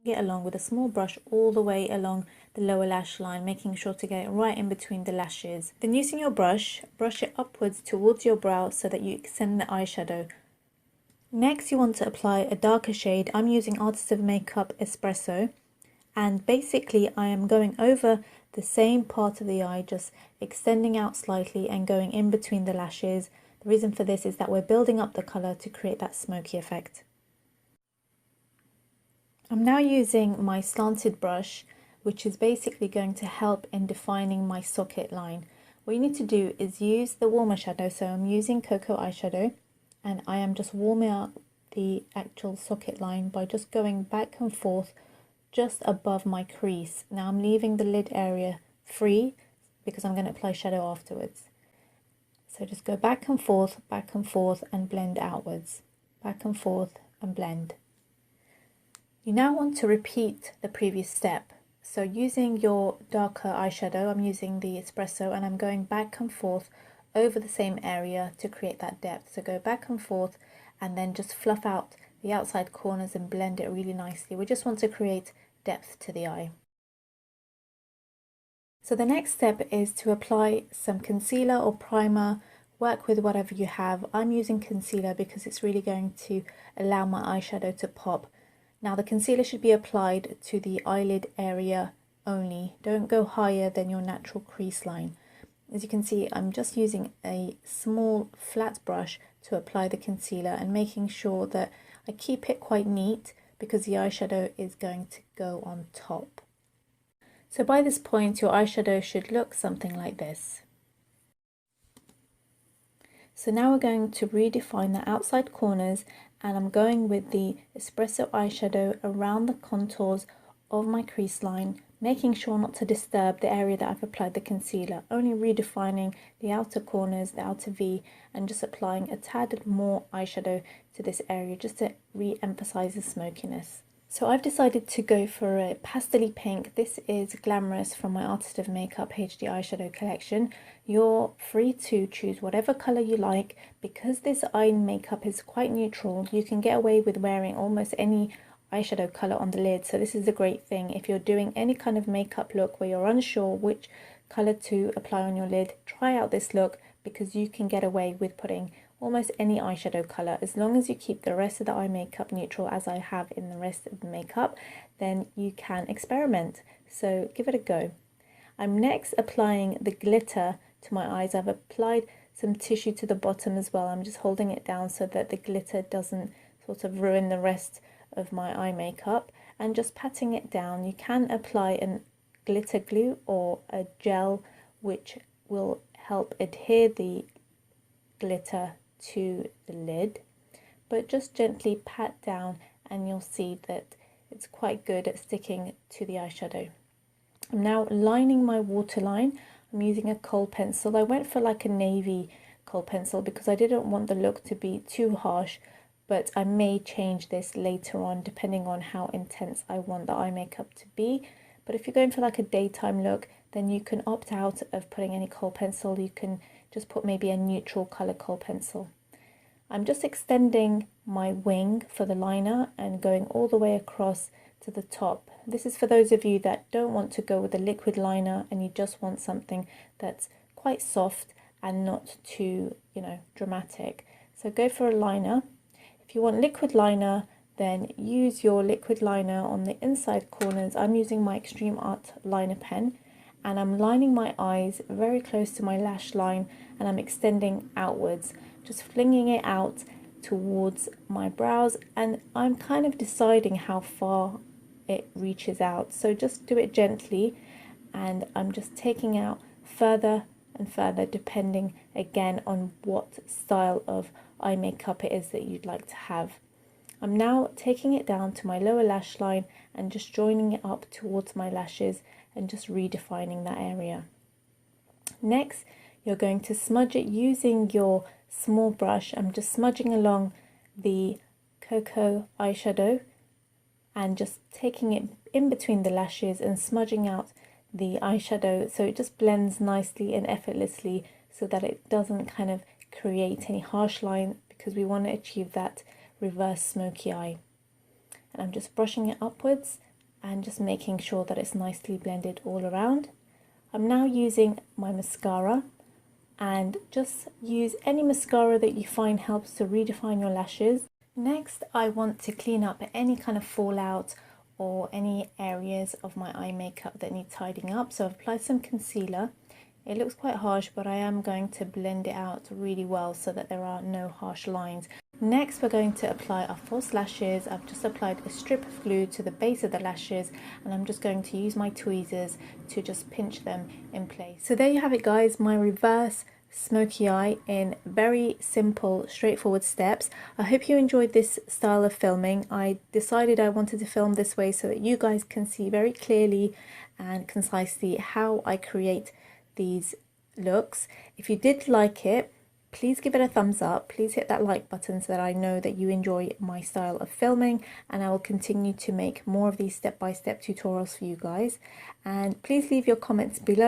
it along with a small brush all the way along the lower lash line, making sure to get it right in between the lashes. Then using your brush, brush it upwards towards your brow so that you extend the eyeshadow. Next, you want to apply a darker shade. I'm using Artist of Makeup Espresso, and basically I am going over the same part of the eye, just extending out slightly and going in between the lashes. The reason for this is that we're building up the colour to create that smoky effect. I'm now using my slanted brush, which is basically going to help in defining my socket line. What you need to do is use the warmer shadow, so I'm using Cocoa eyeshadow, and I am just warming up the actual socket line by just going back and forth just above my crease. Now I'm leaving the lid area free because I'm going to apply shadow afterwards. So just go back and forth and blend outwards. Back and forth and blend. You now want to repeat the previous step. So using your darker eyeshadow, I'm using the Espresso, and I'm going back and forth over the same area to create that depth. So go back and forth and then just fluff out the outside corners and blend it really nicely. We just want to create depth to the eye. So the next step is to apply some concealer or primer. Work with whatever you have. I'm using concealer because it's really going to allow my eyeshadow to pop. Now the concealer should be applied to the eyelid area only. Don't go higher than your natural crease line. As you can see, I'm just using a small flat brush to apply the concealer and making sure that I keep it quite neat because the eyeshadow is going to go on top. So by this point, your eyeshadow should look something like this. So now we're going to redefine the outside corners, and I'm going with the Espresso eyeshadow around the contours of my crease line, making sure not to disturb the area that I've applied the concealer, only redefining the outer corners, the outer V, and just applying a tad more eyeshadow to this area just to re-emphasize the smokiness. So I've decided to go for a pastel pink. This is Glamorous from my Artist of Makeup HD eyeshadow collection. You're free to choose whatever colour you like. Because this eye makeup is quite neutral, you can get away with wearing almost any eyeshadow colour on the lid. So this is a great thing. If you're doing any kind of makeup look where you're unsure which colour to apply on your lid, try out this look because you can get away with putting almost any eyeshadow colour. As long as you keep the rest of the eye makeup neutral, as I have in the rest of the makeup, then you can experiment. So give it a go. I'm next applying the glitter to my eyes. I've applied some tissue to the bottom as well. I'm just holding it down so that the glitter doesn't sort of ruin the rest of my eye makeup, and just patting it down. You can apply a glitter glue or a gel which will help adhere the glitter to the lid, but just gently pat down and you'll see that it's quite good at sticking to the eyeshadow. I'm now lining my waterline. I'm using a kohl pencil. I went for like a navy kohl pencil because I didn't want the look to be too harsh, but I may change this later on depending on how intense I want the eye makeup to be. But if you're going for like a daytime look, then you can opt out of putting any kohl pencil. You can just put maybe a neutral colour kohl pencil. I'm just extending my wing for the liner and going all the way across to the top. This is for those of you that don't want to go with a liquid liner and you just want something that's quite soft and not too, dramatic. So go for a liner. If you want liquid liner, then use your liquid liner on the inside corners. I'm using my Extreme Art liner pen, and I'm lining my eyes very close to my lash line, and I'm extending outwards, just flinging it out towards my brows, and I'm kind of deciding how far it reaches out. So just do it gently, and I'm just taking out further and further depending again on what style of eye makeup it is that you'd like to have. I'm now taking it down to my lower lash line and just joining it up towards my lashes and just redefining that area. Next, you're going to smudge it using your small brush. I'm just smudging along the Cocoa eyeshadow and just taking it in between the lashes and smudging out the eyeshadow so it just blends nicely and effortlessly so that it doesn't kind of create any harsh line, because we want to achieve that reverse smoky eye. And I'm just brushing it upwards and just making sure that it's nicely blended all around. I'm now using my mascara, and just use any mascara that you find helps to redefine your lashes. Next, I want to clean up any kind of fallout or any areas of my eye makeup that need tidying up. So I've applied some concealer. It looks quite harsh, but I am going to blend it out really well so that there are no harsh lines. Next, we're going to apply our false lashes. I've just applied a strip of glue to the base of the lashes, and I'm just going to use my tweezers to just pinch them in place. So there you have it, guys, my reverse smoky eye in very simple, straightforward steps. I hope you enjoyed this style of filming. I decided I wanted to film this way so that you guys can see very clearly and concisely how I create these looks. If you did like it, please give it a thumbs up. Please hit that like button so that I know that you enjoy my style of filming, and I will continue to make more of these step-by-step tutorials for you guys. And please leave your comments below.